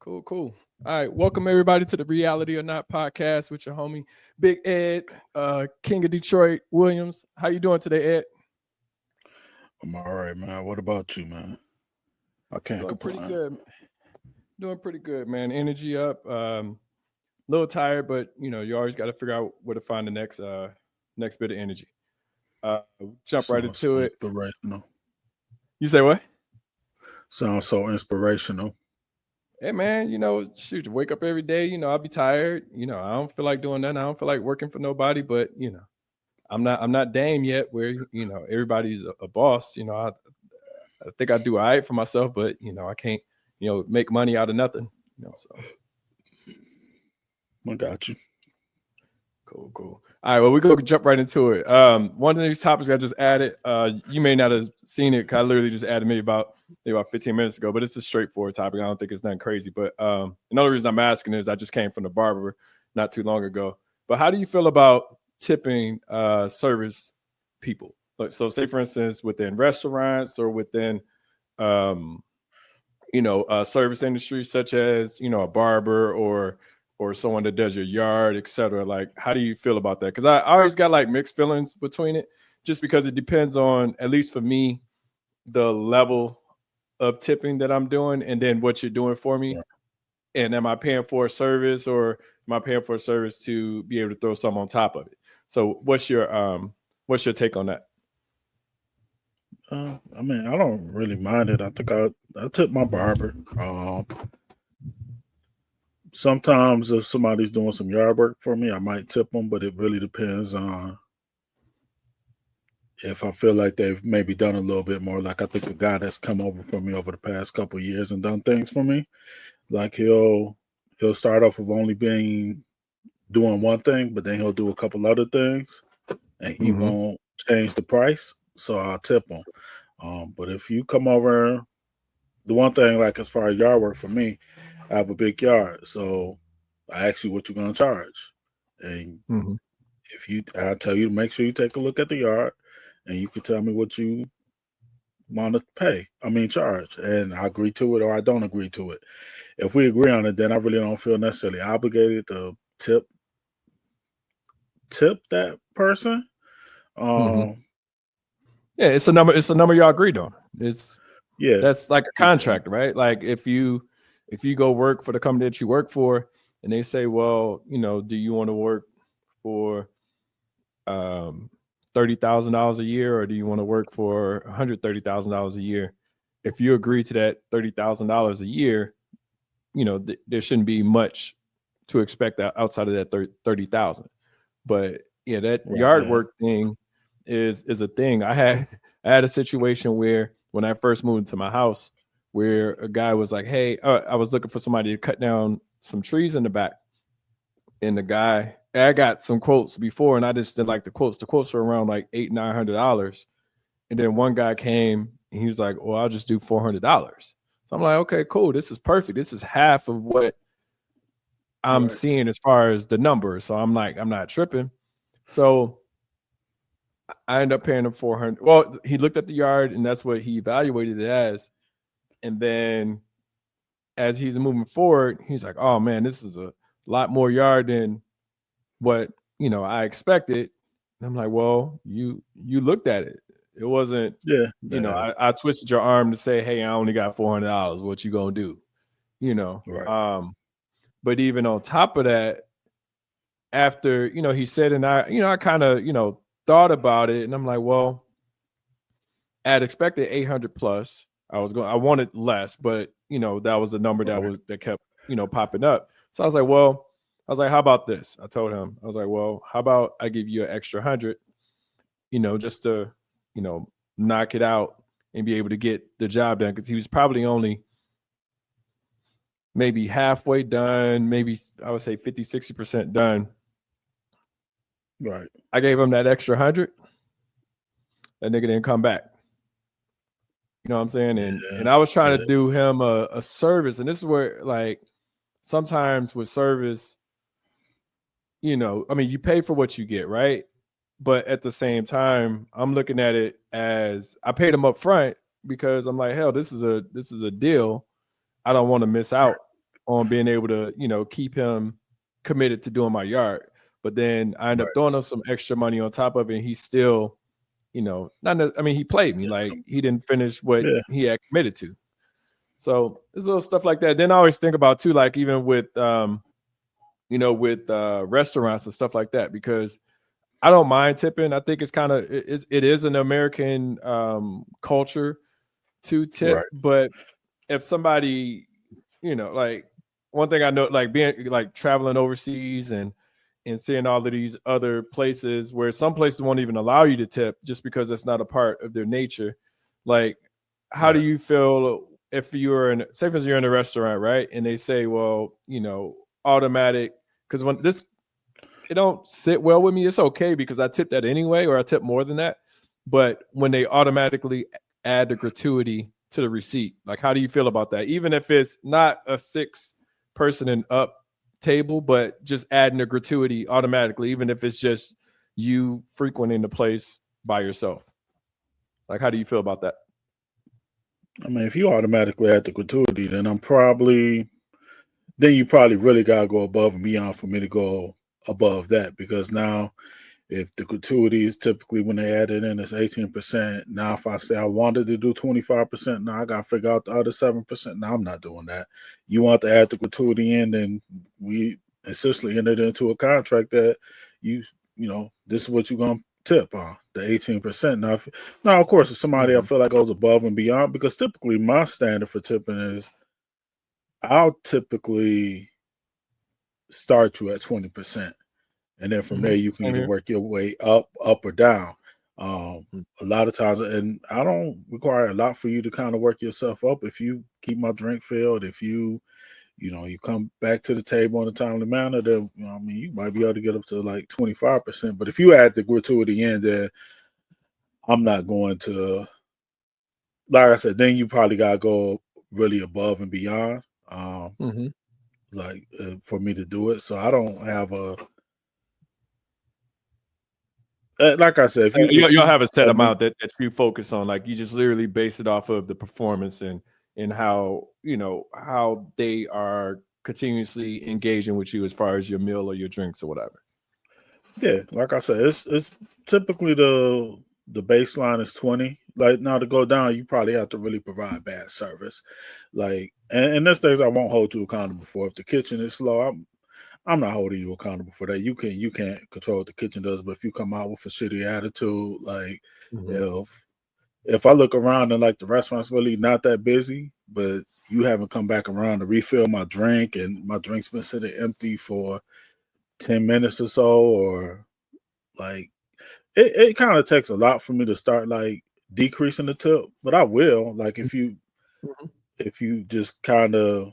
Cool. All right, welcome everybody to the Reality or Not podcast with your homie Big Ed, King of Detroit Williams. How you doing today, Ed? I'm all right, man. What about you, man? I can't Doing pretty complain. good. Doing pretty good, man. Energy up. A little tired, but you always got to figure out where to find the next bit of energy. Uh, jump right Sounds into so it. inspirational. You say what? Sounds so inspirational. Hey man, shoot, wake up every day. I'll be tired. I don't feel like doing that. I don't feel like working for nobody. But I'm not Dame yet, where everybody's a boss. I think I do all right for myself, but I can't make money out of nothing. So I got you. cool. All right, well, we go jump right into it. One of these topics I just added, you may not have seen it because I literally just added maybe about 15 minutes ago, but it's a straightforward topic. I don't think it's nothing crazy. But another reason I'm asking is I just came from the barber not too long ago. But how do you feel about tipping service people? Like, so say for instance, within restaurants or within service industry, such as a barber or someone that does your yard, etc. Like, how do you feel about that? Because I always got like mixed feelings between it, just because it depends on, at least for me, the level of tipping that I'm doing, and then what you're doing for me. And am I paying for a service, or am I paying for a service to be able to throw something on top of it? So what's your take on that? I mean, I don't really mind it. I think I tip my barber. Sometimes if somebody's doing some yard work for me, I might tip them, but it really depends on if I feel like they've maybe done a little bit more. Like I think a guy that's come over for me over the past couple of years and done things for me, like he'll start off with only doing one thing, but then he'll do a couple other things, and he won't change the price. So I'll tip him. But if you come over, the one thing, like as far as yard work for me, I have a big yard, so I ask you what you're gonna charge, and I tell you to make sure you take a look at the yard, and you can tell me what you want to pay. I mean, charge, and I agree to it or I don't agree to it. If we agree on it, then I really don't feel necessarily obligated to tip that person. Yeah, it's a number. It's a number y'all agreed on. Yeah, That's like a contract, right? Like if you go work for the company that you work for, and they say, well, do you want to work for $30,000 a year, or do you want to work for $130,000 a year? If you agree to that $30,000 a year, there shouldn't be much to expect outside of that 30,000. But yeah, that yard work thing is a thing. I had a situation where when I first moved into my house, where a guy was like, hey, I was looking for somebody to cut down some trees in the back. And the guy, I got some quotes before, and I just didn't like the quotes. The quotes were around like $800-900. And then one guy came and he was like, well, I'll just do $400. So I'm like, okay, cool. This is perfect. This is half of what I'm seeing as far as the numbers. So I'm like, I'm not tripping. So I ended up paying him $400. Well, he looked at the yard, and that's what he evaluated it as. And then as he's moving forward, he's like, oh man, this is a lot more yard than what I expected. And I'm like, well, you looked at it. It wasn't, I twisted your arm to say, hey, I only got $400. What you gonna do? But even on top of that, after he said, and I kind of thought about it, and I'm like, well, I'd expected 800 plus. I wanted less, but that was the number that kept popping up. So I was like, how about this? I told him, I was like, well, how about I give you an extra 100, just to knock it out and be able to get the job done, because he was probably only maybe halfway done, maybe I would say 50-60% done. Right. I gave him that extra 100. That nigga didn't come back. You know what I'm saying? And I was trying to do him a service. And this is where, like, sometimes with service, I mean, you pay for what you get, right? But at the same time, I'm looking at it as I paid him up front because I'm like, hell, this is a deal. I don't want to miss out on being able to, keep him committed to doing my yard. But then I end up throwing him some extra money on top of it, and he still, he played me. Like, he didn't finish what he had committed to. So there's little stuff like that. Then I always think about too, like even with restaurants and stuff like that, because I don't mind tipping. I think it's kind of it is an American culture to tip, but if somebody, like one thing I know, like being like traveling overseas and seeing all of these other places where some places won't even allow you to tip just because it's not a part of their nature. Like, how do you feel if you're in, say for instance, you're in a restaurant, right? And they say, well, automatic, because when it don't sit well with me. It's okay because I tipped that anyway, or I tip more than that. But when they automatically add the gratuity to the receipt, like, how do you feel about that? Even if it's not a 6-person and up table, but just adding a gratuity automatically, even if it's just you frequenting the place by yourself. Like, how do you feel about that? I mean, if you automatically add the gratuity, then you probably really gotta go above and beyond for me to go above that, because now if the gratuity is typically when they add it in, it's 18%. Now, if I say I wanted to do 25%, now I got to figure out the other 7%. Now, I'm not doing that. You want to add the gratuity in, then we essentially entered into a contract that this is what you're going to tip on, the 18%. Now, of course, if somebody I feel like goes above and beyond, because typically my standard for tipping is I'll typically start you at 20%. And then from there, you can either work your way up or down. A lot of times, and I don't require a lot for you to kind of work yourself up. If you keep my drink filled, if you come back to the table in a timely manner, then you might be able to get up to like 25%. But if you add the gratuity in, then I'm not going to. Like I said, then you probably gotta go really above and beyond, for me to do it. So I don't have a. Like I said, if you don't have a set amount that you focus on, like you just literally base it off of the performance and how how they are continuously engaging with you as far as your meal or your drinks or whatever. Yeah, like I said, it's typically the baseline is 20. Like, now to go down, you probably have to really provide bad service. Like, and there's things I won't hold you accountable for. If the kitchen is slow, I'm not holding you accountable for that. You can't control what the kitchen does, but if you come out with a shitty attitude, like if I look around and like the restaurant's really not that busy, but you haven't come back around to refill my drink and my drink's been sitting empty for 10 minutes or so, or like it kind of takes a lot for me to start like decreasing the tip, but I will. Like, if you just kind of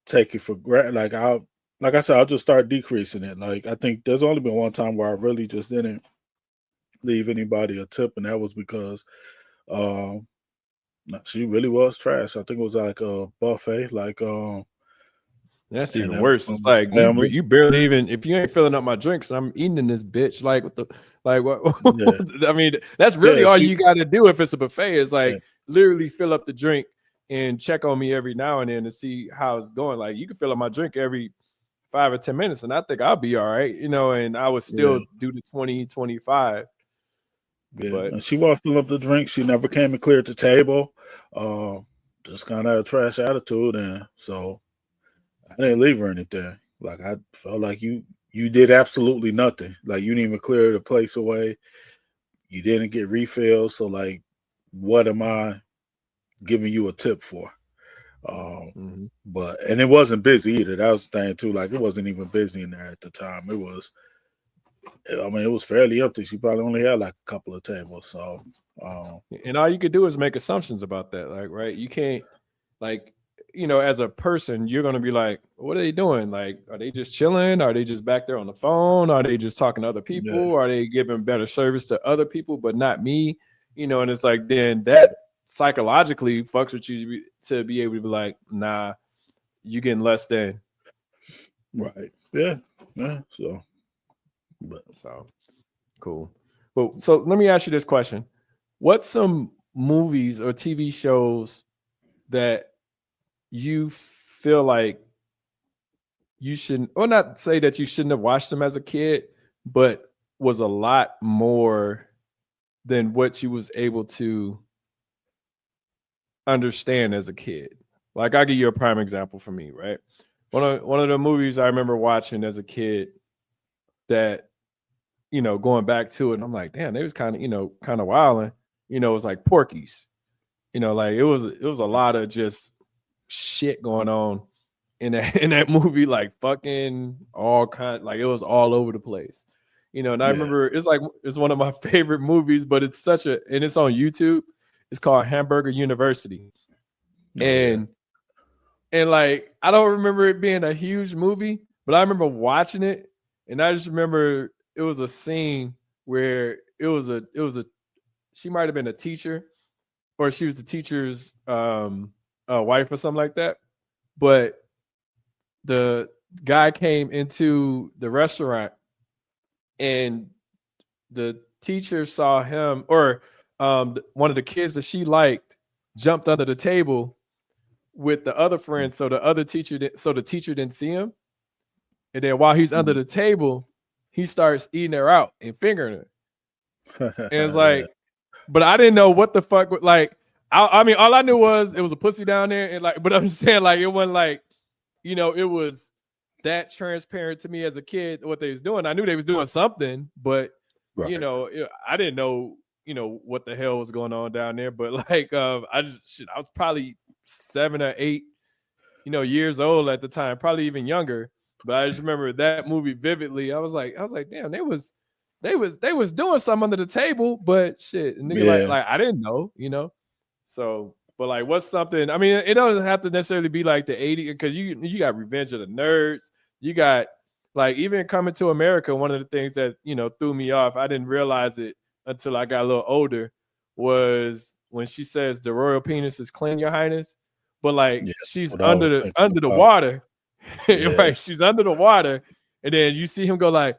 take it for granted, like I said, I'll just start decreasing it. Like, I think there's only been one time where I really just didn't leave anybody a tip, and that was because she really was trash. I think it was like a buffet, that's even worse. It's like you barely even, if you ain't filling up my drinks, I'm eating in this bitch. Like, what? I mean, that's really all you got to do if it's a buffet. Is like literally fill up the drink and check on me every now and then to see how it's going. Like, you can fill up my drink every 5 or 10 minutes, and I think I'll be all right, and I would still do the 20, 25. Yeah, but and she won't fill up the drink. She never came and cleared the table. Just kind of a trash attitude, and so I didn't leave her anything. Like, I felt like you did absolutely nothing. Like, you didn't even clear the place away. You didn't get refills. So, like, what am I giving you a tip for? But and it wasn't busy either. That was the thing too. Like, it wasn't even busy in there at the time. It was fairly empty. She probably only had like a couple of tables. So and all you could do is make assumptions about that. Like, right? You can't, like, as a person, you're gonna be like, what are they doing? Like, are they just chilling? Are they just back there on the phone? Are they just talking to other people? Yeah. Are they giving better service to other people but not me? And it's like, then that psychologically fucks with you to be able to be like, nah, you getting less than. Right. Yeah. So cool. Well, so let me ask you this question. What's some movies or TV shows that you feel like you shouldn't, or not say that you shouldn't have watched them as a kid, but was a lot more than what you was able to understand as a kid. Like I'll give you a prime example for me, right? One of the movies I remember watching as a kid that, going back to it, and I'm like, damn, they was kind of wilding. It was like Porky's. Like it was a lot of just shit going on in that movie, like fucking all kind, like it was all over the place. And I remember it's one of my favorite movies, but it's and it's on YouTube. It's called Hamburger University. And like I don't remember it being a huge movie, but I remember watching it, and I just remember it was a scene where it was a she might have been a teacher, or she was the teacher's wife or something like that. But the guy came into the restaurant, and the teacher saw him, or one of the kids that she liked jumped under the table with the other friend, so the teacher didn't see him. And then while he's under the table, he starts eating her out and fingering her. And it's like, but I didn't know what the fuck. Like, I mean, all I knew was it was a pussy down there, and like, but I'm saying like it wasn't like, it was that transparent to me as a kid what they was doing. I knew they was doing something, but I didn't know what the hell was going on down there. But like, I was probably 7 or 8, years old at the time, probably even younger. But I just remember that movie vividly. I was like, damn, they was doing something under the table, but shit, and nigga, like I didn't know, So, but like, what's something? I mean, it doesn't have to necessarily be like the 80s, because you got Revenge of the Nerds. You got like even Coming to America. One of the things that threw me off, I didn't realize it until I got a little older, was when she says the royal penis is clean, Your Highness, but like she's under the water, right? She's under the water, and then you see him go like,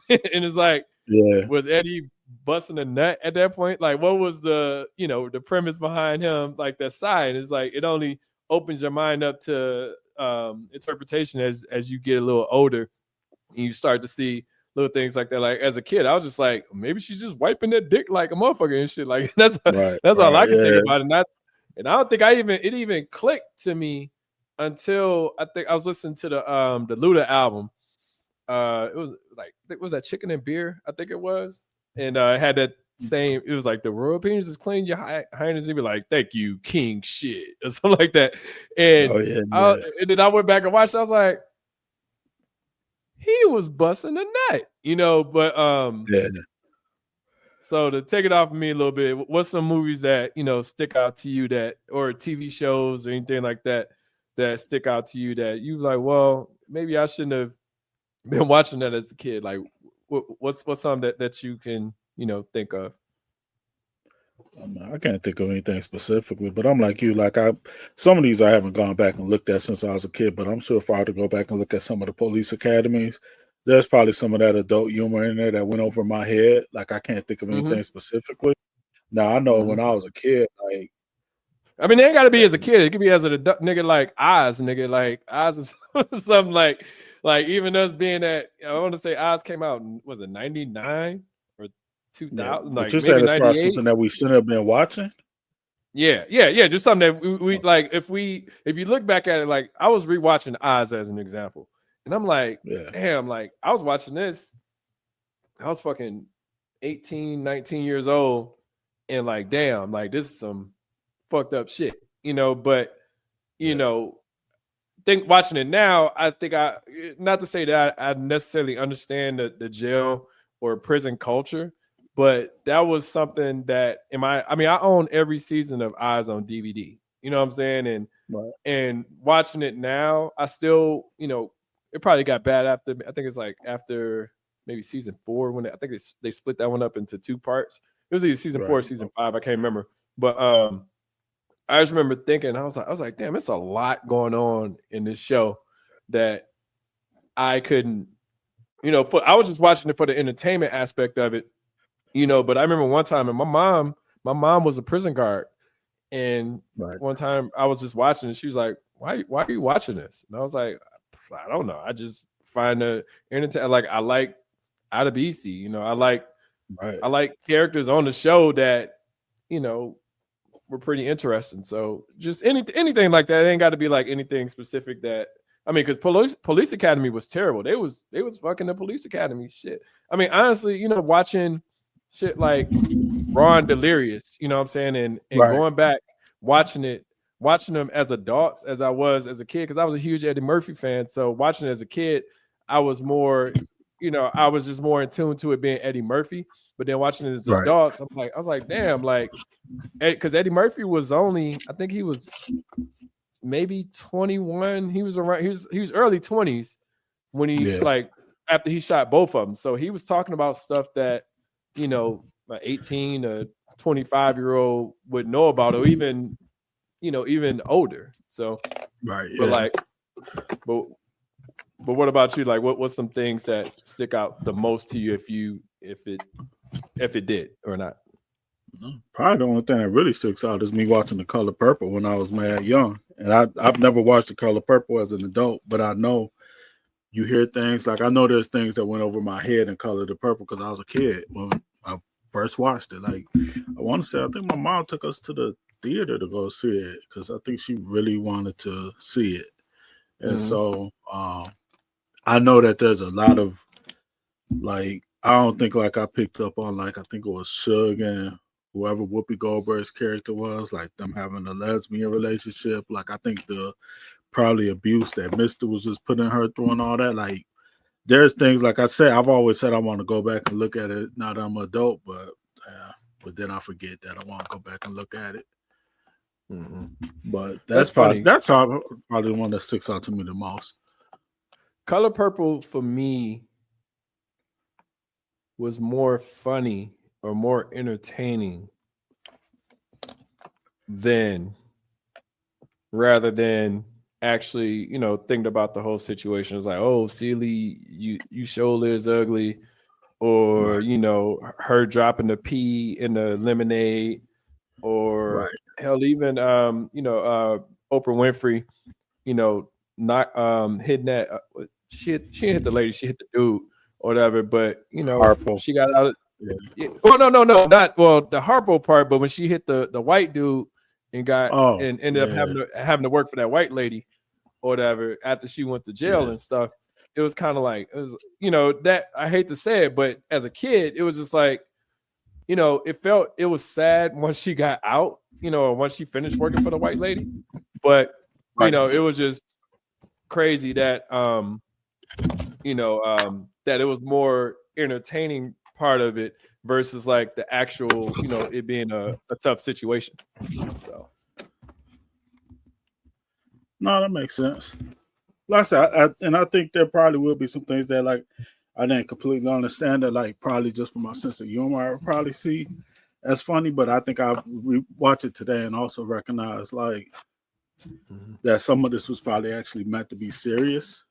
and it's like, was Eddie busting a nut at that point? Like, what was the the premise behind him? Like that side is like, it only opens your mind up to interpretation as you get a little older, and you start to see little things like that. Like as a kid, I was just like, maybe she's just wiping that dick like a motherfucker and shit. Like that's all I could think about. And I don't think it even clicked to me until I think I was listening to the Luda album. It was like, was that Chicken and Beer? I think it was. And it had that same, it was like the royal penis is clean, Your Highness. He'd be like, thank you, king shit, or something like that. And, and then I went back and watched it. I was like, he was busting a nut, but so to take it off of me a little bit, what's some movies that stick out to you, that, or TV shows or anything like that stick out to you that you like, well, maybe I shouldn't have been watching that as a kid? Like what's something that you can think of? I can't think of anything specifically, but I'm like you. Like some of these I haven't gone back and looked at since I was a kid. But I'm sure if I were to go back and look at some of the police academies, there's probably some of that adult humor in there that went over my head. Like I can't think of anything specifically. Now I know when I was a kid, like, I mean, it ain't got to be as a kid. It could be as a nigga, like Oz, like Oz or something like even us being that, I want to say Oz came out, was it 99 or 2000? Yeah, like you said as far as 98? something that we shouldn't have been watching. Yeah. Just something that we like. If you look back at it, like I was rewatching Oz as an example, and I'm like, damn, like I was watching this, I was fucking 18, 19 years old, and like, damn, like this is some fucked up shit, but think watching it now, I think not to say that I necessarily understand the jail or prison culture, but that was something that I own every season of Eyes on DVD, you know what I'm saying? And watching it now, I still, it probably got bad after, I think it's like after maybe season 4, when I think they split that one up into 2 parts. It was either season 4 or season 5, I can't remember. But I just remember thinking, I was like, damn, it's a lot going on in this show that I couldn't, I was just watching it for the entertainment aspect of it, but I remember one time, and my mom was a prison guard. And one time I was just watching, and she was like, why are you watching this? And I was like, I don't know. I just find the entertainment. Like I like Adebisi, you know, I like characters on the show that, you know, were pretty interesting. So just anything like that. It ain't got to be like anything specific that. I mean, because Police Academy was terrible. They was fucking the Police Academy shit. I mean, honestly, you know, watching shit like Ron Delirious, you know what I'm saying, and going back watching them as adults as I was as a kid, because I was a huge Eddie Murphy fan. So watching it as a kid, I was more, you know, I was just more in tune to it being Eddie Murphy. But then watching it as adults, I was like, damn, like, because Eddie Murphy was only, I think he was maybe 21. He was around, he was early 20s when he like after he shot both of them. So he was talking about stuff that, you know, an 18 to 25-year-old would know about, or even, you know, even older. So but like, but what about you? Like, what's some things that stick out the most to you if it did or not? Probably the only thing that really sticks out is me watching The Color Purple when I was mad young. And I've never watched The Color Purple as an adult, but I know you hear things like, I know there's things that went over my head in Color the Purple because I was a kid when I first watched it. Like, I want to say, I think my mom took us to the theater to go see it because I think she really wanted to see it. And so I know that there's a lot of, like, I don't think like I picked up on, like, I think it was Suge and whoever Whoopi Goldberg's character was, like them having a lesbian relationship. Like, I think the probably abuse that Mr. was just putting her through and all that. Like, there's things, like I said, I've always said I want to go back and look at it now that I'm an adult, but then I forget that I want to go back and look at it. But that's probably the one that sticks out to me the most. Color Purple for me was more funny or more entertaining rather than actually, you know, thinking about the whole situation. It's like, oh, Celie, you shoulder is ugly, or you know, her dropping the pee in the lemonade, or hell, even you know, Oprah Winfrey, you know, not hitting that she hit the lady, she hit the dude or whatever, but you know, Harpo. She got out of well, no, not the Harpo part, but when she hit the white dude and got and ended up having to work for that white lady or whatever after she went to jail and stuff, it was kind of like, it was, you know, that I hate to say it, but as a kid, it was just like, you know, it was sad once she got out, you know, or once she finished working for the white lady, but you know, it was just crazy that you know, that it was more entertaining part of it versus like the actual, you know, it being a tough situation. So no, that makes sense. Like I said, I think there probably will be some things that, like, I didn't completely understand that, like, probably just from my sense of humor, I would probably see as funny, but I think I'll watch it today and also recognize, like, that some of this was probably actually meant to be serious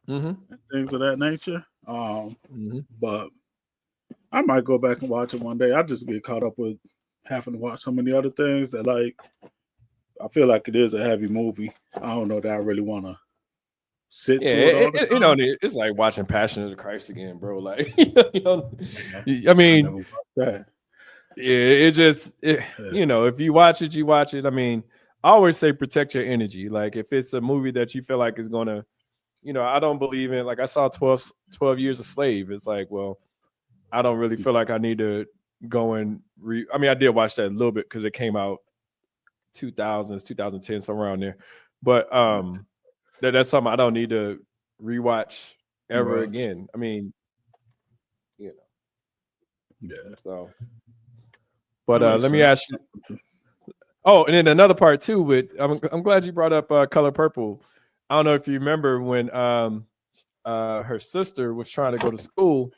and things of that nature. But I might go back and watch it one day. I just get caught up with having to watch so many other things that, like, I feel like it is a heavy movie. I don't know that I really want to sit through it all the time. You know, it's like watching Passion of the Christ again, bro. Like, you know, I mean, it's just, you know, if you watch it, you watch it. I mean, I always say protect your energy. Like, if it's a movie that you feel like is going to, you know, I don't believe in, like, I saw 12 Years a Slave. It's like, well, I don't really feel like I need to go and I mean, I did watch that a little bit because it came out 2000s, 2010, somewhere around there. But that's something I don't need to rewatch ever again. I mean, you know. Yeah. So, but let me ask you. Oh, and then another part too. With I'm glad you brought up Color Purple. I don't know if you remember when her sister was trying to go to school,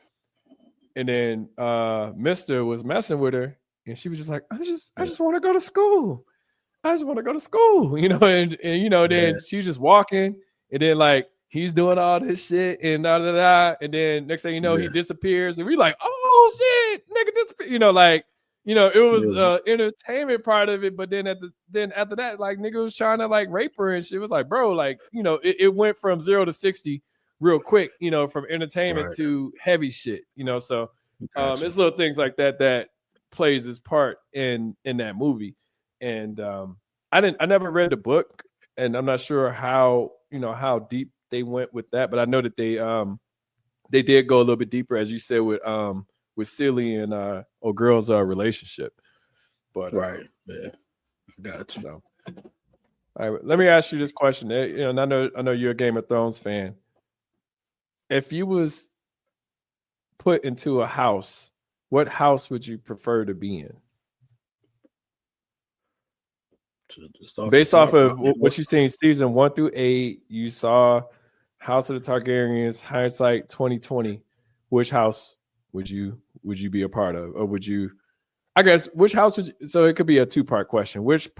and then Mr. was messing with her, and she was just like, I just want to go to school. I just want to go to school, you know, and you know, then she's just walking, and then like he's doing all this shit and and then next thing you know, he disappears, and we're like, oh shit, nigga disappeared, you know, like You know, it was Yeah. entertainment part of it, but then after that, like nigga was trying to like rape her and shit. Was like, bro, like, you know, it went from 0 to 60 real quick, you know, from entertainment Right. to heavy shit, you know. So Gotcha. it's little things like that plays its part in that movie. And I never read the book, and I'm not sure how, you know, how deep they went with that, but I know that they did go a little bit deeper, as you said, with Silly and or girls' relationship. But Right. Yeah. Gotcha. so, all right, let me ask you this question. You know, and I know you're a Game of Thrones fan. If you was put into a house, what house would you prefer to be in? Just off the Based off top, of what you seen season 1 through 8, you saw House of the Targaryens, hindsight 2020. Which house would you be a part of, or would you? I guess which house would you, so it could be a 2-part question. Which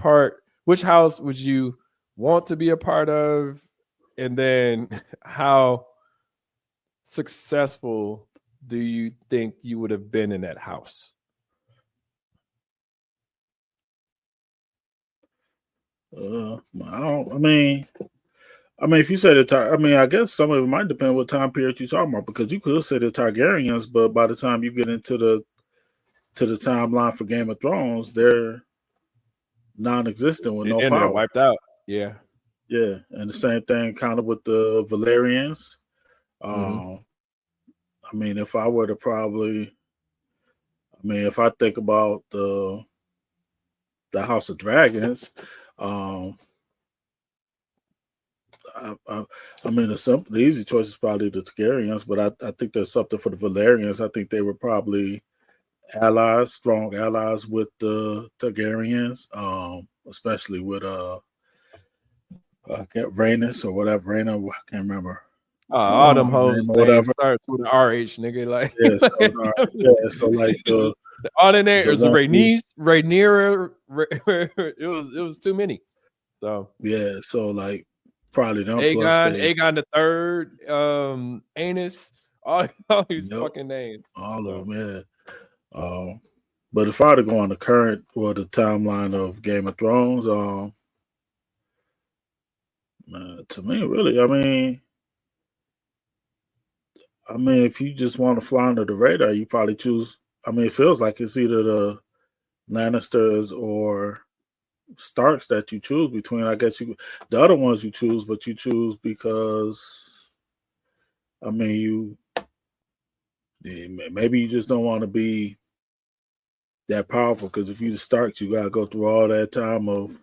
house would you want to be a part of, and then how successful do you think you would have been in that house? I mean, if you say I guess some of it might depend what time period you're talking about, because you could say the Targaryens, but by the time you get into the timeline for Game of Thrones, they're non-existent with no And they're power. wiped out. Yeah. Yeah, and the same thing kind of with the Valerians. Mm-hmm. I mean, if I were to if I think about the House of Dragons, um, the easy choice is probably the Targaryens, but I think there's something for the Valerians. I think they were probably strong allies with the Targaryens, especially with Rhaenys or whatever, I can't remember. All them hoes or names whatever. starts with an RH, nigga. Like, Yeah, so like all in there is a one Rhaenys, Rhaenyra. It was too many. So yeah, so like probably them plus Aegon the Third, Anus, all these yep, fucking names. all So. of them, yeah. But if I were to go on the current or the timeline of Game of Thrones, to me, really, I mean, if you just want to fly under the radar, you probably choose. I mean, it feels like it's either the Lannisters or Starks that you choose between. I guess the other ones you choose, but you choose because, I mean, maybe you just don't want to be that powerful, because if you the Starks, you got to go through all that time of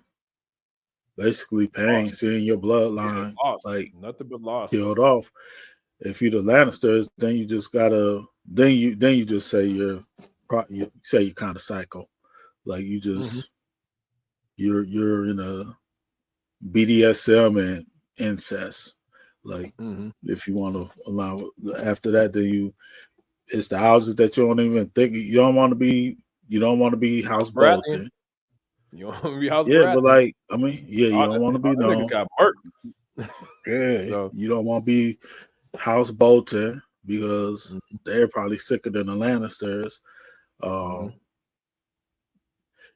basically pain, seeing your bloodline like nothing but loss. killed off. If you're the Lannisters, then you just gotta then you just say you say you're kind of psycho, like you just you're in a BDSM and incest. Like if you want to allow after that, then it's the houses that you don't even think you don't want to be House Bolton. You don't want to be House Yeah, Baratheon. but like you don't want to be niggas got murked. Yeah, so you don't want to be House Bolton because they're probably sicker than the Lannisters.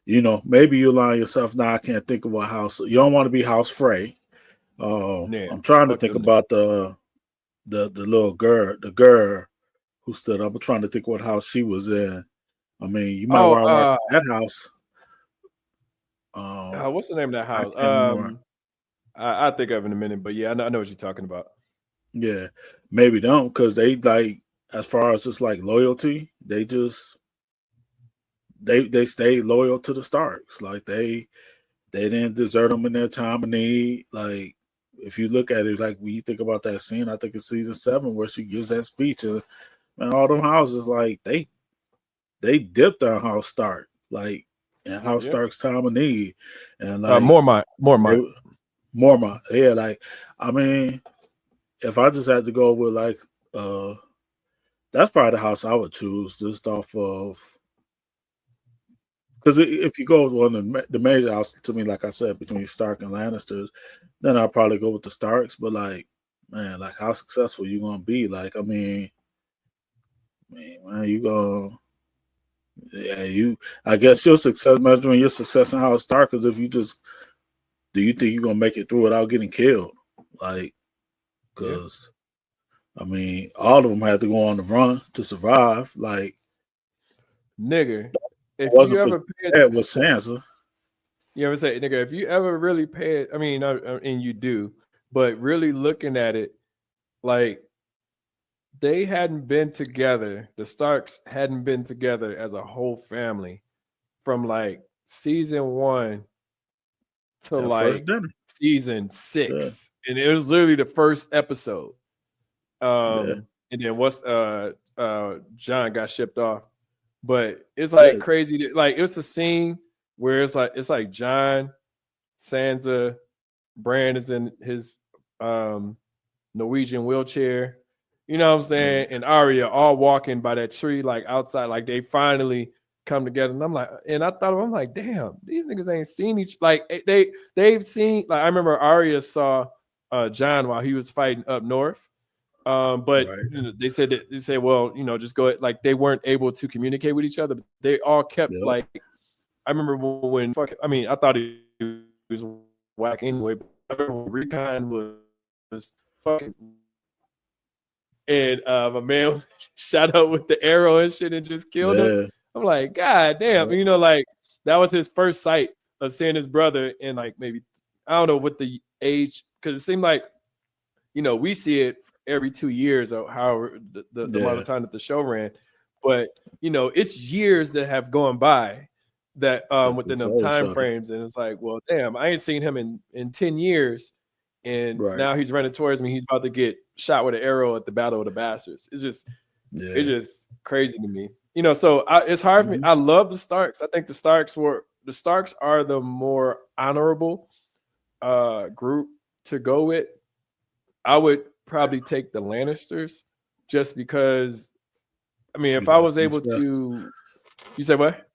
You know, maybe you lie yourself. Now I can't think of what house. You don't want to be House Frey. I'm trying to think about the little girl, who stood up. I'm trying to think what house she was in. I mean, you might want to work that house. What's the name of that house? I think of it in a minute, but yeah, I know what you're talking about. Yeah, maybe don't, because they like, as far as just like loyalty, they just they stayed loyal to the Starks. Like they didn't desert them in their time of need. Like if you look at it, like when you think about that scene, I think it's season 7 where she gives that speech, and man, all them houses like they dipped on House Stark, like in House Stark's time of need, and like Mormont. Yeah, like I mean, if I just had to go with like that's probably the house I would choose, just off of, because if you go with one of the major houses, to me, like I said, between Stark and Lannisters, then I'll probably go with the Starks. But like, man, like how successful you gonna be? Like, I mean, man, you Yeah, I guess your success measuring your success in Howard Stark is if you just do you think you're gonna make it through without getting killed? Like, Yeah, because I mean, all of them had to go on the run to survive. Like, nigga. it If you wasn't for ever pay, that with Sansa. you ever say, nigga, if you ever really pay it, I mean, and you do, but really looking at it, like they hadn't been together. The Starks hadn't been together as a whole family from like season 1 to That first like dinner. season Yeah, 6, and it was literally the first episode. yeah, And then once John got shipped off, but it's yeah, like crazy. Like it was a scene where it's like John, Sansa, Bran is in his Norwegian wheelchair. You know what I'm yeah, saying? And Arya all walking by that tree, like outside, like they finally come together. And I'm like, and I thought, I'm like, damn, these niggas ain't seen each like they've seen. Like I remember Arya saw John while he was fighting up north. But right. you know, they say, well, you know, just go. Like they weren't able to communicate with each other. But they all kept Yep. like. I remember when fucking. I mean, I thought he was whack anyway. But I remember when Recon was fucking, and my man shot up with the arrow and shit and just killed him. Yeah. I'm like, God damn, Yep. you know, like that was his first sight of seeing his brother in like maybe I don't know what the age because it seemed like you know we see it every 2 years or however the amount Yeah. of time that the show ran, but you know it's years that have gone by that That they within them saw each time other. frames, and it's like, well, damn, I ain't seen him in 10 years, and Right. now he's running towards me. He's about to get shot with an arrow at the Battle of the Bastards. It's Yeah. just crazy to me, you know. So it's hard for me. Mhm. I love the Starks. I think the Starks are the more honorable group to go with. I would probably take the Lannisters just because. I mean, You if I like was able incest? to, you say what?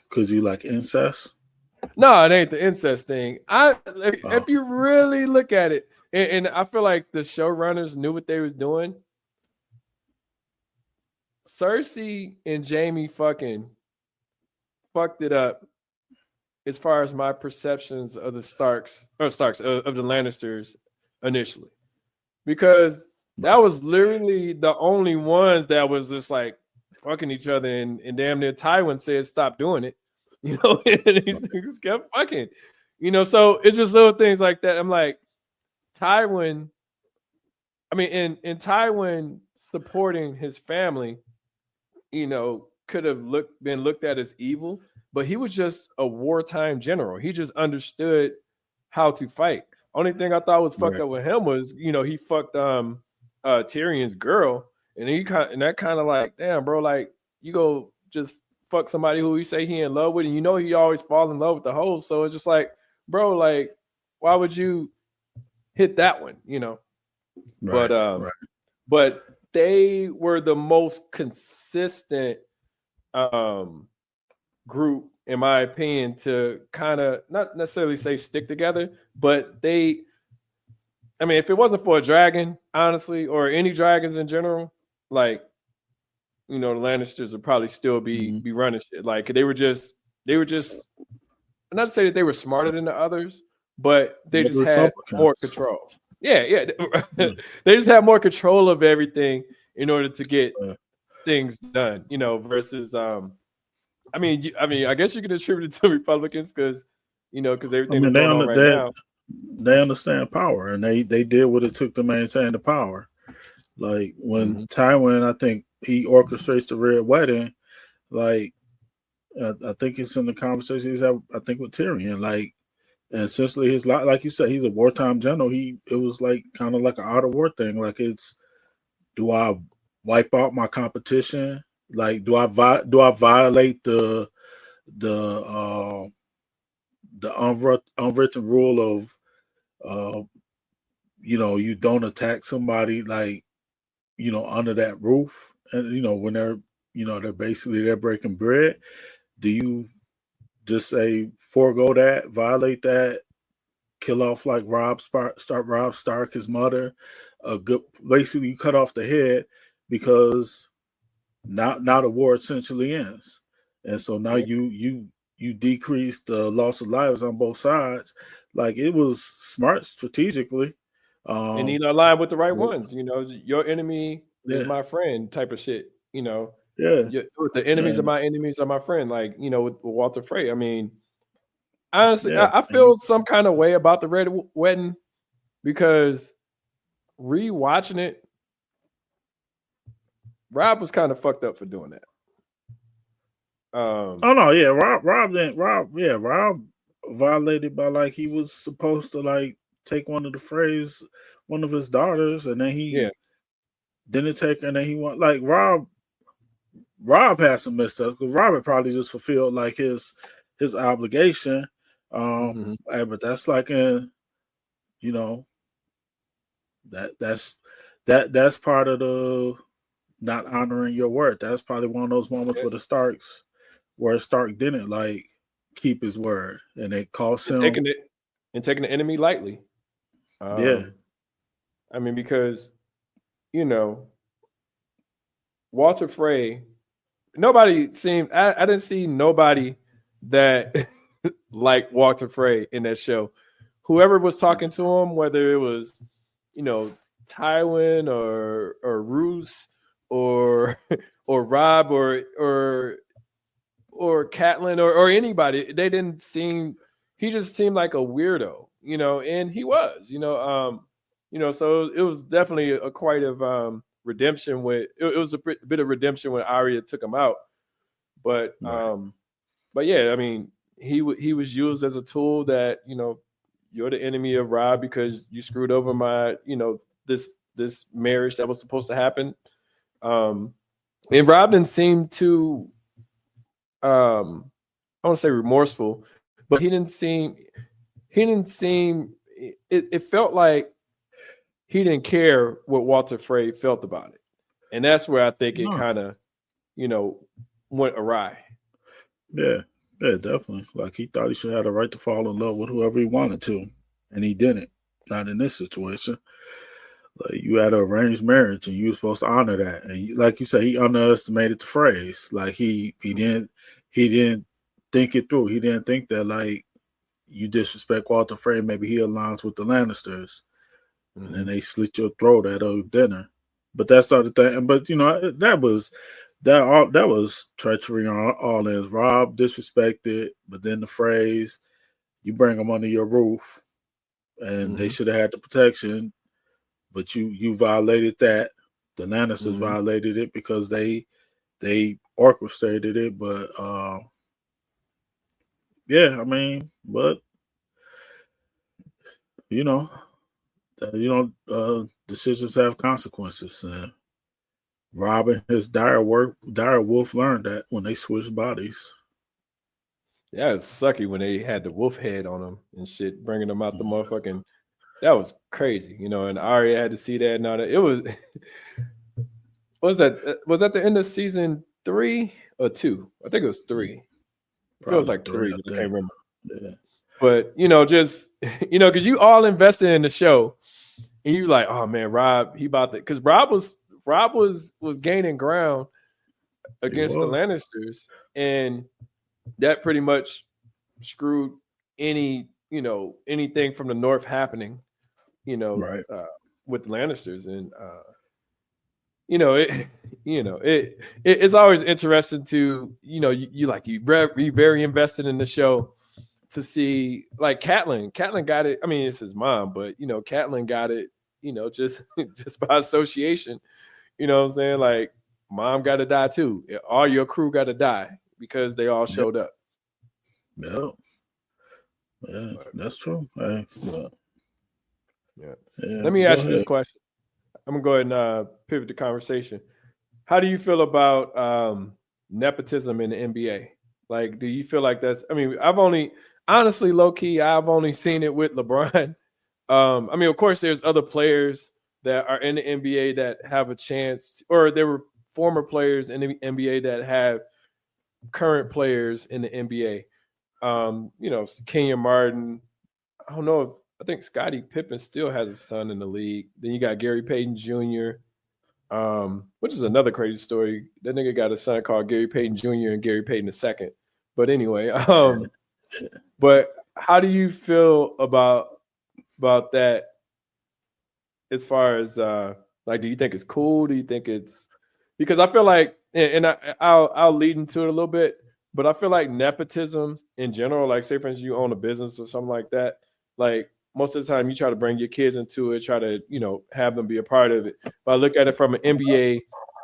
Because you like incest? No, it ain't the incest thing. Oh, If you really look at it, and I feel like the showrunners knew what they was doing. Cersei and Jamie fucking fucked it up as far as my perceptions of the Starks of the Lannisters initially, because that right. was literally the only ones that was just like fucking each other, and damn near Tywin said stop doing it, you know, and these Right. niggas kept fucking, you know. So it's just little things like that. I'm like Tywin. I mean, in Tywin supporting his family, you know, could have been looked at as evil, but he was just a wartime general. He just understood how to fight. Only thing I thought was fucked Right. up with him was, you know, he fucked Tyrion's girl, and that kind of like, damn, bro, like you go just fuck somebody who you say he in love with, and you know he always fall in love with the hoe. So it's just like, bro, like, why would you hit that one, you know? But Right. Right. but they were the most consistent um group in my opinion to kind of not necessarily say stick together, but they, I mean, if it wasn't for a dragon, honestly, or any dragons in general, like, you know, the Lannisters would probably still Mm-hmm. be running shit. Like they were just not to say that they were smarter than the others, but they The just had more Republicans. control. Yeah, yeah. Yeah. They just had more control of everything in order to get Yeah. things done, you know, versus I mean, I guess you could attribute it to Republicans because, you know, because I everything that's mean, going on right now. they understand power, and they did what it took to maintain the power. Like when Mhm. Tywin, I think he orchestrates the Red Wedding. Like I think it's in the conversation he's had, I think with Tyrion. Like, and essentially his lot, like you said, he's a wartime general. It was like kind of like an out of war thing. Like it's, do I wipe out my competition? Like do I violate the unwritten rule of uh you don't attack somebody like under that roof, and when they're basically they're breaking bread. Do you just say forego that, violate that, kill off like Rob Stark, his mother, a good, basically you cut off the head because now the war essentially ends. and so now you decrease the loss of lives on both sides. Like it was smart strategically. And he Um, aligned with the right ones. Your enemy is yeah, my friend type of shit. yeah, The enemies of and my enemies are my friend. Like with Walter Frey. I mean, honestly, yeah, I feel some kind of way about the Red Wedding because rewatching it, Rob was kind of fucked up for doing that. oh no, yeah, Rob violated by like he was supposed to like take one of his daughters, and then he Yeah. didn't take her, and then he went like Rob had some messed up because Robert probably just fulfilled like his obligation. Mm-hmm. But that's like you know that's that's part of the not honoring your word. That's probably one of those moments Yeah. where Stark didn't like keep his word, and it cost And him. taking the enemy lightly. Yeah, I mean, because you know Walter Frey. Nobody seemed. I didn't see nobody that like Walter Frey in that show. Whoever was talking to him, whether it was, you know, Tywin or Roose or or Rob or Catelyn or anybody, they didn't seem. He just seemed like a weirdo, and he was, So it was definitely a quite of redemption with it was a bit of redemption when Arya took him out, but right. yeah, I mean, he was used as a tool that you're the enemy of Rob because you screwed over my this marriage that was supposed to happen, and Rob didn't seem to I want to say remorseful, but he didn't seem it felt like he didn't care what Walter Frey felt about it, and that's where I think it No, kind of you know went awry. yeah, yeah, definitely. Like he thought he should have the right to fall in love with whoever he wanted to, and he didn't. Not in this situation. Like you had an arranged marriage, and you were supposed to honor that. And like you said, he underestimated the phrase. Like he didn't think it through. He didn't think that like you disrespect Walter Frey, maybe he aligns with the Lannisters, and then Mm-hmm. they slit your throat at a dinner. But that's the other thing. But that was treachery on all ends. Rob disrespected, but then the phrase you bring them under your roof, and they Mm-hmm. should have had the protection, but you violated that. The Lannisters Mm-hmm. violated it because they orchestrated it. But yeah, I mean, but you know, decisions have consequences. Rob and his dire wolf learned that when they switched bodies. Yeah, it's sucky when they had the wolf head on them and shit, bringing them out the motherfucking. That was crazy, and Arya had to see that and all that. It was. Was that the end of season 3 or 2? I think it was 3. It feels Probably like three, 3, I but I can't think. remember. Yeah, But just because you all invested in the show, and you like, oh man, Rob, he about to, because Rob was gaining ground he against the was Lannisters, and that pretty much screwed anything from the North happening, you know, right. uh, with the Lannisters, and you know it, it's always interesting to you very invested in the show to see like Catelyn got it. I mean, it's his mom, but Catelyn got it, just just by association. You know what I'm saying? Like mom got to die too. All your crew got to die because they all Yep, showed up. yep, yeah, But that's true. Hey, yeah. yeah, Let me go ask you this ahead. question. I'm gonna go ahead and pivot the conversation. How do you feel about nepotism in the NBA? Like, do you feel like that's? I mean, honestly, low key, I've only seen it with LeBron. I mean, of course, there's other players that are in the NBA that have a chance, or there were former players in the NBA that have current players in the NBA. Kenyon Martin. I don't know. I think Scottie Pippen still has a son in the league. Then you got Gary Payton Jr. which is another crazy story. That nigga got a son called Gary Payton Jr. and Gary Payton II. But anyway, but how do you feel about that? As far as like, do you think it's cool? Do you think it's because I feel like, and I'll lead into it a little bit, but I feel like nepotism in general, like say for instance you own a business or something like that, like most of the time you try to bring your kids into it, try to have them be a part of it. But I look at it from an NBA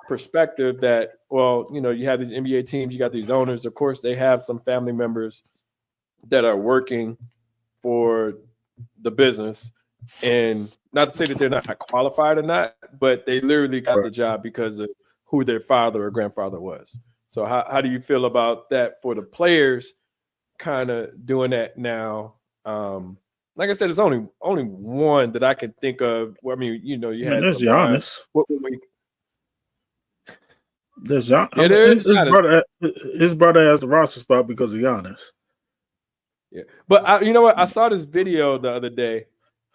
perspective that, well, you have these NBA teams, you got these owners, of course they have some family members that are working for the business, and not to say that they're not qualified or not, but they literally got the job because of who their father or grandfather was. So how do you feel about that for the players kind of doing that now? Like I said, it's only one that I can think of. Well, I mean, you had there's LeBron. Giannis. There's Giannis. His brother has the roster spot because of Giannis. Yeah, but you know what? I saw this video the other day,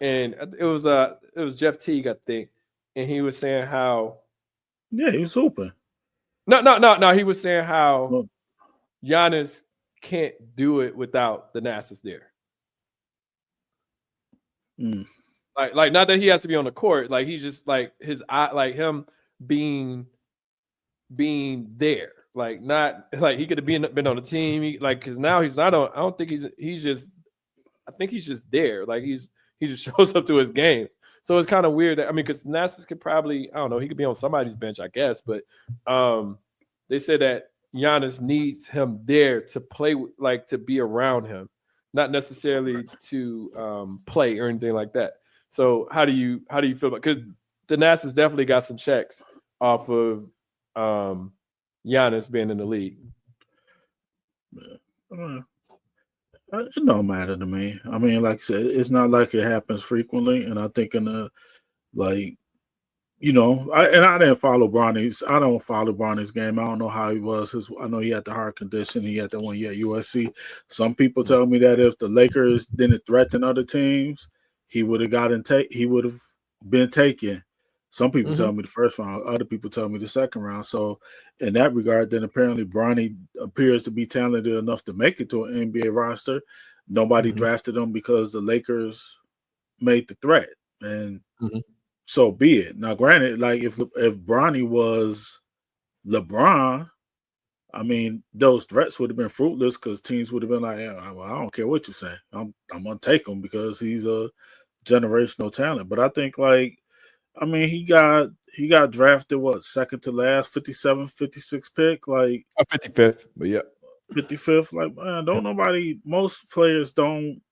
and it was Jeff Teague, I think, and he was saying how. Yeah, he was hooping. No. He was saying how Giannis can't do it without the Nassas there. Like not that he has to be on the court, like he's just like his eye, like him being there, like not like he could have been on the team, like because now he's not on. I don't think he's just. I think he's just there, like he just shows up to his games. So it's kind of weird that, I mean, because Nassas could probably, I don't know, he could be on somebody's bench, I guess, but they said that Giannis needs him there to play, like to be around him, not necessarily to play or anything like that. So how do you feel about, because the Nassas definitely got some checks off of Giannis being in the league. It don't matter to me. I mean, like I said, it's not like it happens frequently, and I think in the I didn't follow Bronny's. I don't follow Bronny's game. I don't know how he was. I know he had the heart condition. He had the one year at USC. Some people tell me that if the Lakers didn't threaten other teams, he would have he would have been taken. Some people tell me the first round. Other people tell me the second round. So in that regard, then apparently Bronny appears to be talented enough to make it to an NBA roster. Nobody drafted him because the Lakers made the threat, and so be it. Now, granted, like if Bronny was LeBron, I mean, those threats would have been fruitless because teams would have been like, yeah, well, I don't care what you say. I'm gonna take him because he's a generational talent. But I think he got drafted second to last, 57, 56 pick, 55th, but yeah. 55th. Like, man, most players don't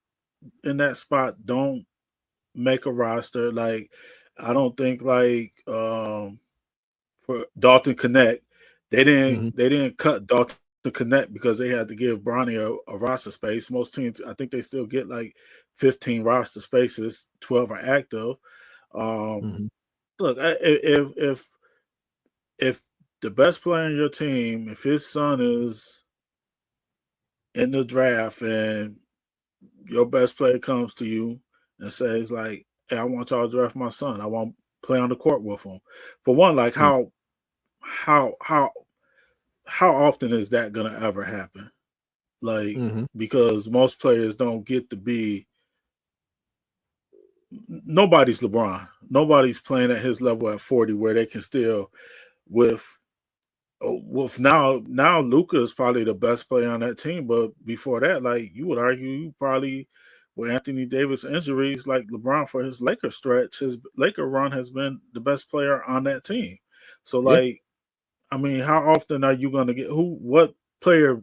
in that spot don't make a roster. Like, I don't think for Dalton Connect, they didn't cut Dalton Connect because they had to give Bronny a roster space. Most teams, I think they still get 15 roster spaces, 12 are active. Look, if the best player on your team, if his son is in the draft and your best player comes to you and says hey, I want y'all to draft my son. I want to play on the court with him. For one, how often is that gonna ever happen? Because most players don't get to be. Nobody's LeBron. Nobody's playing at his level at 40 where they can still with now Luka is probably the best player on that team, but before that, you would argue you probably with Anthony Davis injuries, like LeBron for his Laker stretch, his Laker run has been the best player on that team. So I mean, how often are you going to get what player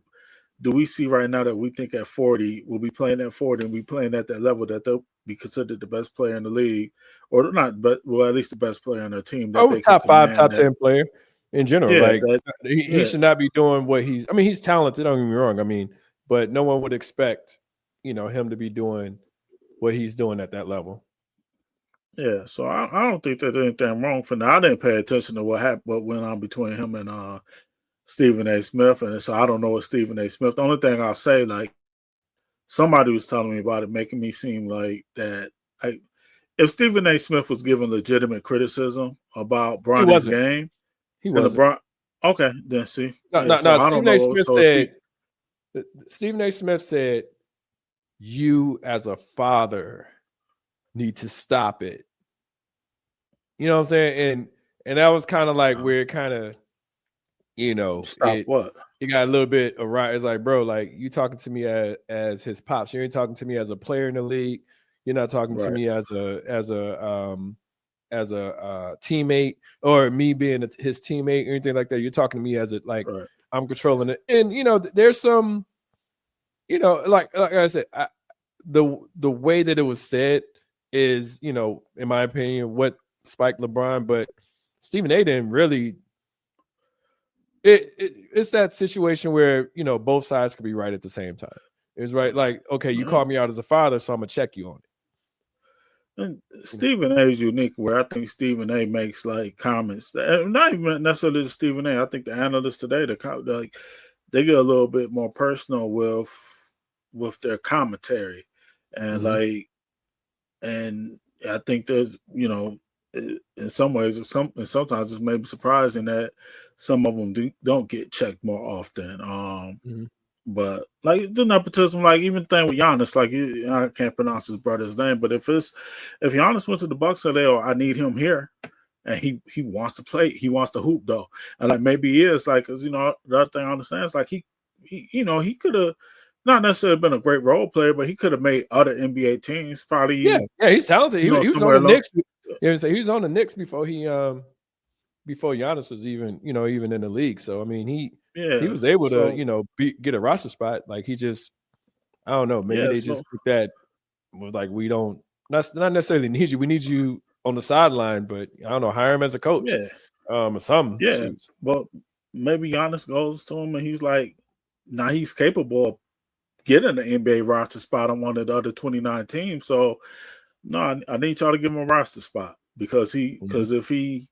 do we see right now that we think at 40 will be playing at 40 and be playing at that level that they'll be considered the best player in the league, or not, but at least the best player on their team. That they top 5, top 10 player in general. He should not be doing what he's. I mean, he's talented. Don't get me wrong. I mean, but no one would expect him to be doing what he's doing at that level. Yeah, so I don't think there's anything wrong for now. I didn't pay attention to what went on between him and Stephen A. Smith, and so I don't know what Stephen A. Smith. The only thing I'll say, somebody was telling me about it, making me seem like that. if Stephen A. Smith was given legitimate criticism about He Bronny's wasn't. game, He then wasn't. LeBron. Okay, then see, No, yeah. no, So no. I don't Stephen A. know. Smith So said. Stephen A. Smith said, "You as a father need to stop it." You know what I'm saying? And that was kind of like where it kind of, stop what? it got a little bit awry. It's like, bro, like you talking to me as his pops. You ain't talking to me as a player in the league. You're not talking to Right. me as a teammate, or me being his teammate or anything like that. You're talking to me as like Right. I'm controlling it. And there's some, like I said, the way that it was said is, in my opinion, what spiked LeBron. But Stephen A. didn't really. It's that situation where both sides could be right at the same time. It's right, like, okay, you called me out as a father, so I'm gonna check you on it. And Stephen A. is unique, where I think Stephen A. makes like comments, not even necessarily Stephen A. I think the analysts today, like they get a little bit more personal with their commentary, and and I think there's in some ways, and sometimes it's maybe surprising that some of them don't get checked more often. But like the nepotism, like even thing with Giannis, like I can't pronounce his brother's name, but if Giannis went to the Bucks, so I need him here, and he wants to play, he wants to hoop though, and like maybe he is like, because the other thing I understand is like he could have not necessarily been a great role player, but he could have made other NBA teams probably. Yeah, he's talented. He was on the Knicks. He was on the Knicks before before Giannis was even in the league. So I mean, he was able to get a roster spot. Like he just, I don't know, maybe they just think that was like, we don't not necessarily need you. We need you on the sideline, but I don't know, hire him as a coach. Yeah. Or something. Yeah. Well, maybe Giannis goes to him and he's like, now he's capable of getting an NBA roster spot on one of the other 29 teams. So no, I need y'all to give him a roster spot because if he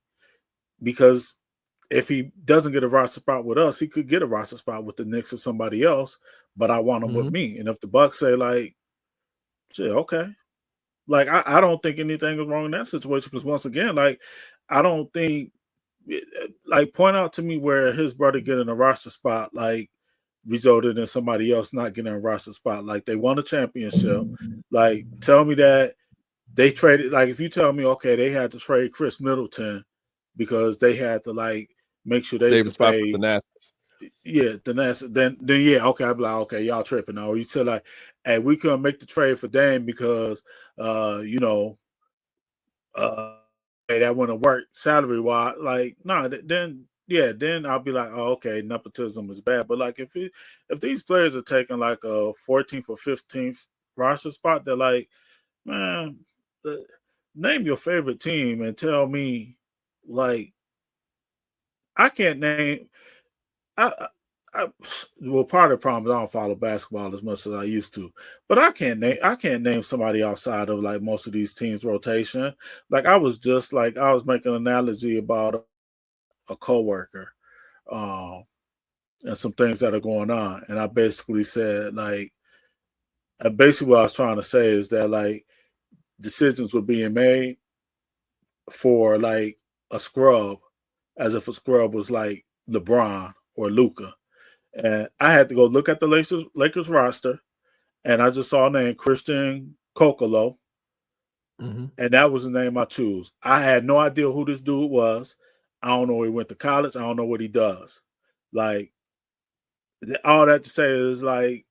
doesn't get a roster spot with us, he could get a roster spot with the Knicks or somebody else. But I want him with me. And if the Bucks say like, shit, okay. Like I don't think anything is wrong in that situation, because once again, like I don't think, like, point out to me where his brother getting a roster spot like resulted in somebody else not getting a roster spot. Like they won a championship. Like tell me that they traded, like if you tell me, okay, they had to trade Chris Middleton because they had to like make sure they save could a spot pay for the Nats. Yeah, the Nats. Then yeah, okay, I'd be like, okay, y'all tripping now. Or you said like, hey, we couldn't make the trade for Dame because hey, that wouldn't work salary wise. Like, no, then I'll be like, oh, okay, nepotism is bad. But like if these players are taking like a 14th or 15th roster spot, they're like, man, name your favorite team and tell me, like, I can't name. Well, part of the problem is I don't follow basketball as much as I used to, but I can't name somebody outside of like most of these teams' rotation. Like I was making an analogy about a coworker, and some things that are going on, and I basically said like, basically what I was trying to say is that like decisions were being made for like a scrub, as if a scrub was like LeBron or Luka. And I had to go look at the Lakers roster, and I just saw a name, Christian Kokolo, and that was the name I chose. I had no idea who this dude was. I don't know where he went to college. I don't know what he does. Like, all that to say is like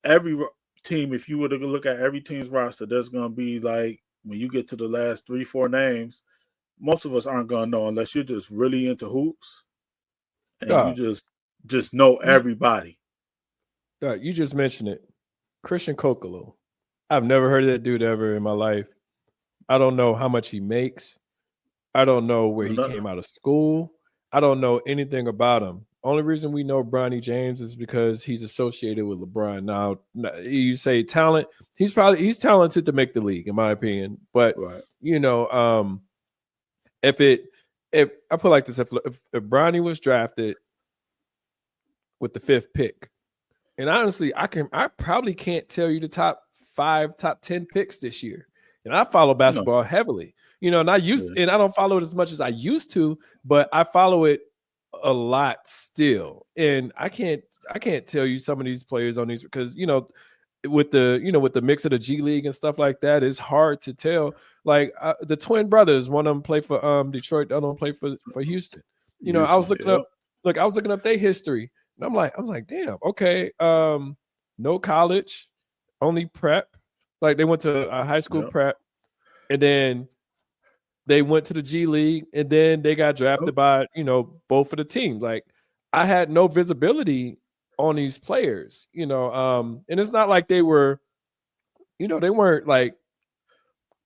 every team, if you were to look at every team's roster, there's going to be like, when you get to the last 3-4 names, most of us aren't going to know unless you're just really into hoops and you just know everybody. You just mentioned it. Christian Kokolo. I've never heard of that dude ever in my life. I don't know how much he makes. I don't know where he came out of school. I don't know anything about him. Only reason we know Bronny James is because he's associated with LeBron. Now, you say talent. He's talented to make the league, in my opinion. But right. If I put it like this, if Bronny was drafted with the 5th pick, and honestly, I probably can't tell you the top 5, top 10 picks this year. and I follow basketball heavily. And I don't follow it as much as I used to, but I follow it a lot still. And I can't tell you some of these players on these because with the mix of the G League and stuff like that, it's hard to tell. Like the twin brothers, one of them play for Detroit, the other one play for Houston. I was looking up their history, and I was like, damn, okay, no college, only prep. Like they went to a high school prep, and then they went to the G League, and then they got drafted by both of the teams. Like I had no visibility on these players, and it's not like they were, they weren't like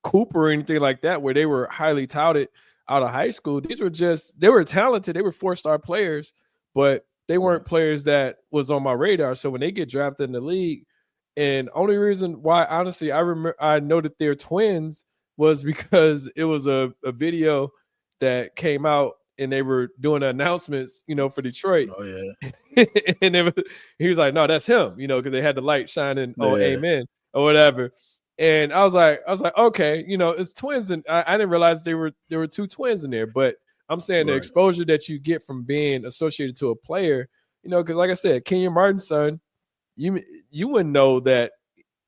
Cooper or anything like that, where they were highly touted out of high school. These were they were talented. They were 4-star players, but they weren't players that was on my radar. So when they get drafted in the league, and only reason why, honestly, I know that they're twins was because it was a video that came out and they were doing the announcements, for Detroit. Oh yeah. And he was like, no, that's him, because they had the light shining, amen, or whatever. And I was like, okay, it's twins. And I didn't realize there were 2 twins in there, but I'm saying the exposure that you get from being associated to a player, because like I said, Kenyon Martin's son, you wouldn't know that.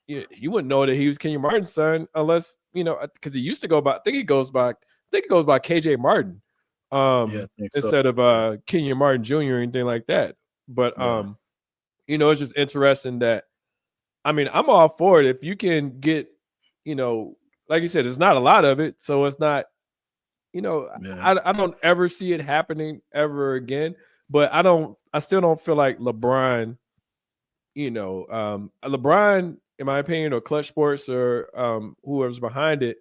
You wouldn't know that he was Kenyon Martin's son unless, because he used to go by, I think it goes by KJ Martin. Instead of Kenyon Martin Jr. or anything like that. But it's just interesting that, I mean, I'm all for it if you can get, like you said, it's not a lot of it, so it's not, I don't ever see it happening ever again. But I still don't feel like LeBron, LeBron, in my opinion, or Clutch Sports or whoever's behind it,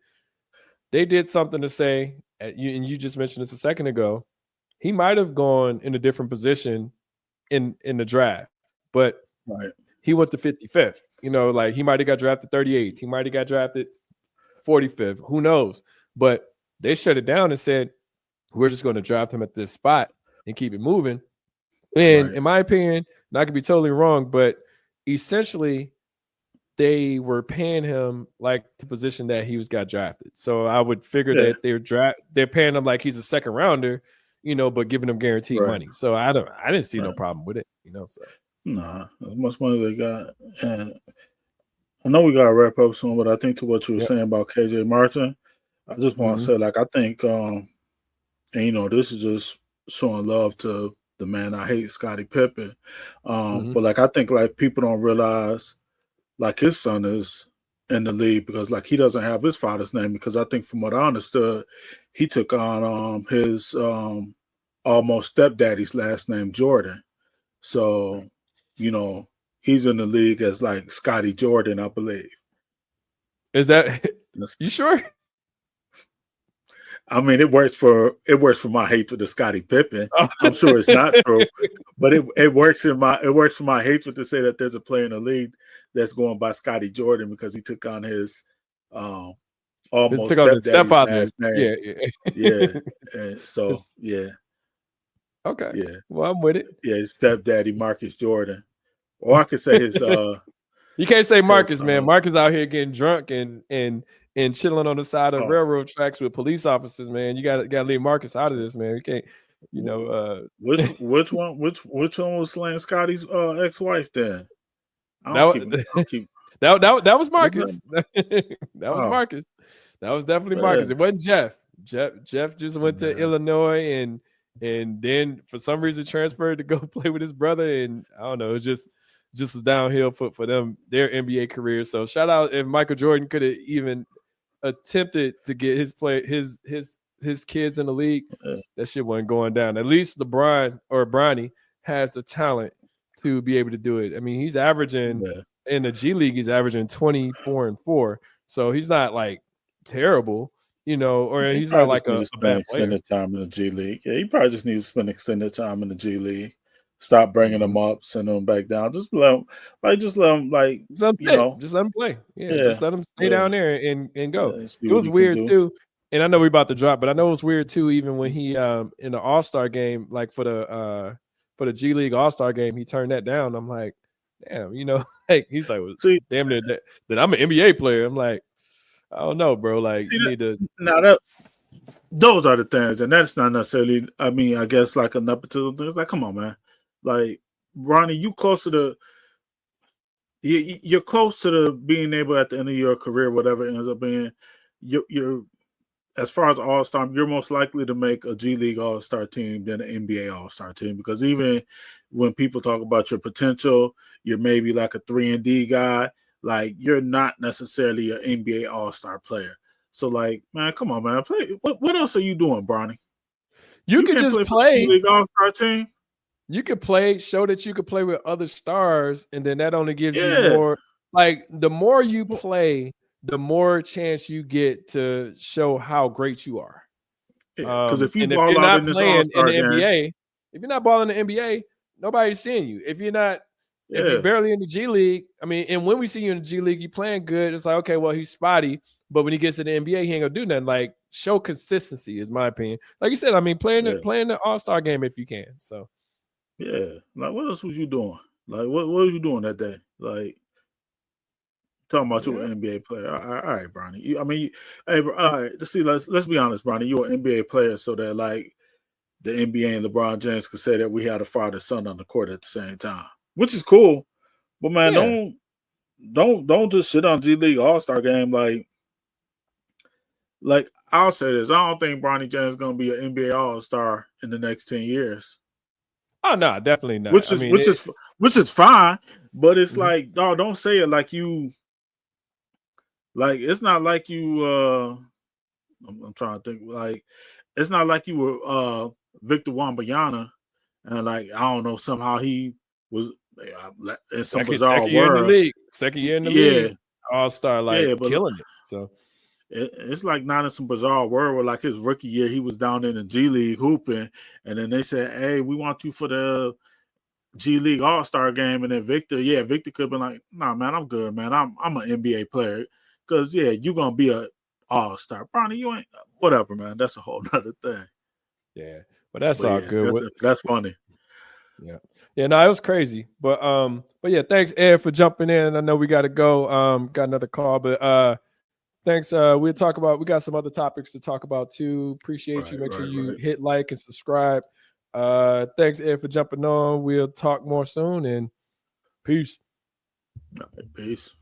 they did something to say. And you just mentioned this a second ago, he might have gone in a different position in the draft, but he went to 55th. Like he might have got drafted 38th. He might have got drafted 45th. Who knows? But they shut it down and said, we're just going to draft him at this spot and keep it moving. And in my opinion, and I could be totally wrong, but essentially they were paying him like the position that he got drafted. So I would figure that they're paying him like he's a second rounder, but giving him guaranteed money. So I didn't see no problem with it, So nah, as much money they got, and I know we got to wrap up soon. But I think to what you were saying about KJ Martin, I just want to say, like, I think, and this is just showing love to the man I hate, Scottie Pippen. But like I think like people don't realize. Like his son is in the league because like he doesn't have his father's name, because I think from what I understood, he took on his almost stepdaddy's last name, Jordan. So, he's in the league as like Scotty Jordan, I believe. Is that you sure? I mean, it works for my hatred of Scottie Pippen. I'm sure it's not true, but it works for my hatred to say that there's a player in the league that's going by Scotty Jordan because he took on his almost stepfather's name. Yeah. And so okay. Yeah. Well, I'm with it. Yeah, his stepdaddy Marcus Jordan, or I could say his. You can't say Marcus, man. Marcus out here getting drunk and chilling on the side of railroad tracks with police officers, man. You gotta leave Marcus out of this, man. We can't, which one was slaying Scotty's ex-wife then? That was Marcus. That was Marcus. That was definitely Marcus. It wasn't Jeff. Jeff just went to Illinois and then for some reason transferred to go play with his brother, and I don't know, it just was downhill for them, their NBA career. So shout out if Michael Jordan could have even attempted to get his kids in the league, that shit wasn't going down. At least LeBron or Bronny has the talent to be able to do it. I mean, he's averaging in the G League, he's averaging 24-4. So he's not like terrible, or he's not like a bad player. Extended time in the G League. Yeah, he probably just needs to spend extended time in the G League. Stop bringing them up, send them back down. Just let them just let them play. Yeah, just let them stay down there and go. It was weird too, and I know we're about to drop, but I know it was weird too. Even when he in the All-Star game, like for the G League All-Star game, he turned that down. I'm like, damn, like he's like, well, damn near that I'm an NBA player. I'm like, I don't know, bro. Like you need to. Now that those are the things, and that's not necessarily. I mean, I guess like a nepotism thing. It's like, come on, man. Like Bronny, you close to the. You're close to the being able at the end of your career, whatever it ends up being. You're as far as All-Star, you're most likely to make a G League All-Star team than an NBA All-Star team, because even when people talk about your potential, you're maybe like a 3-and-D guy. Like you're not necessarily an NBA All-Star player. So like, man, come on, man, play. What else are you doing, Bronny? You could can't just play for the G play. League All-Star team. You could play, show that you could play with other stars, and then that only gives you Yeah. more. Like the more you play, the more chance you get to show how great you are. Because if you And if ball you're out not in this playing in All-Star the game, NBA, if you're not balling in the NBA, nobody's seeing you. If you're barely in the G League, I mean, and when we see you in the G League, you playing good. It's like, okay, well, he's spotty, but when he gets to the NBA, he ain't gonna do nothing. Like show consistency, is my opinion. Like you said, I mean, playing the All-Star game if you can. So yeah, like what else was you doing? Like what were you doing that day? Like talking about you an NBA player. All right, Bronny. Hey, all right. Let's be honest, Bronny. You're an NBA player, so that like the NBA and LeBron James could say that we had a father son on the court at the same time, which is cool. But man, don't just shit on G League All-Star game. Like I'll say this: I don't think Bronny James is gonna be an NBA All-Star in the next 10 years. Oh no, definitely not. Which is fine, but it's like, dog, don't say it like you. Like it's not like you. I'm trying to think. Like it's not like you were Victor Wembanyama, and like I don't know, somehow he was in some bizarre second year in the world. league, second year in the league, All-Star, like but killing it. So it's like not in some bizarre world where like his rookie year he was down in the G League hooping, and then they said, "Hey, we want you for the G League All-Star game," and then Victor could have been like, "Nah, man, I'm good, man. I'm an NBA player." Because you're gonna be a All-Star. Bronny, you ain't whatever, man. That's a whole nother thing. Yeah, but that's all good. That's funny. Yeah, no, it was crazy. But yeah, thanks, Ed, for jumping in. I know we gotta go. Got another call, but thanks. We got some other topics to talk about too. Appreciate you. Make sure you hit like and subscribe. Thanks, Ed, for jumping on. We'll talk more soon, and peace. All right, peace.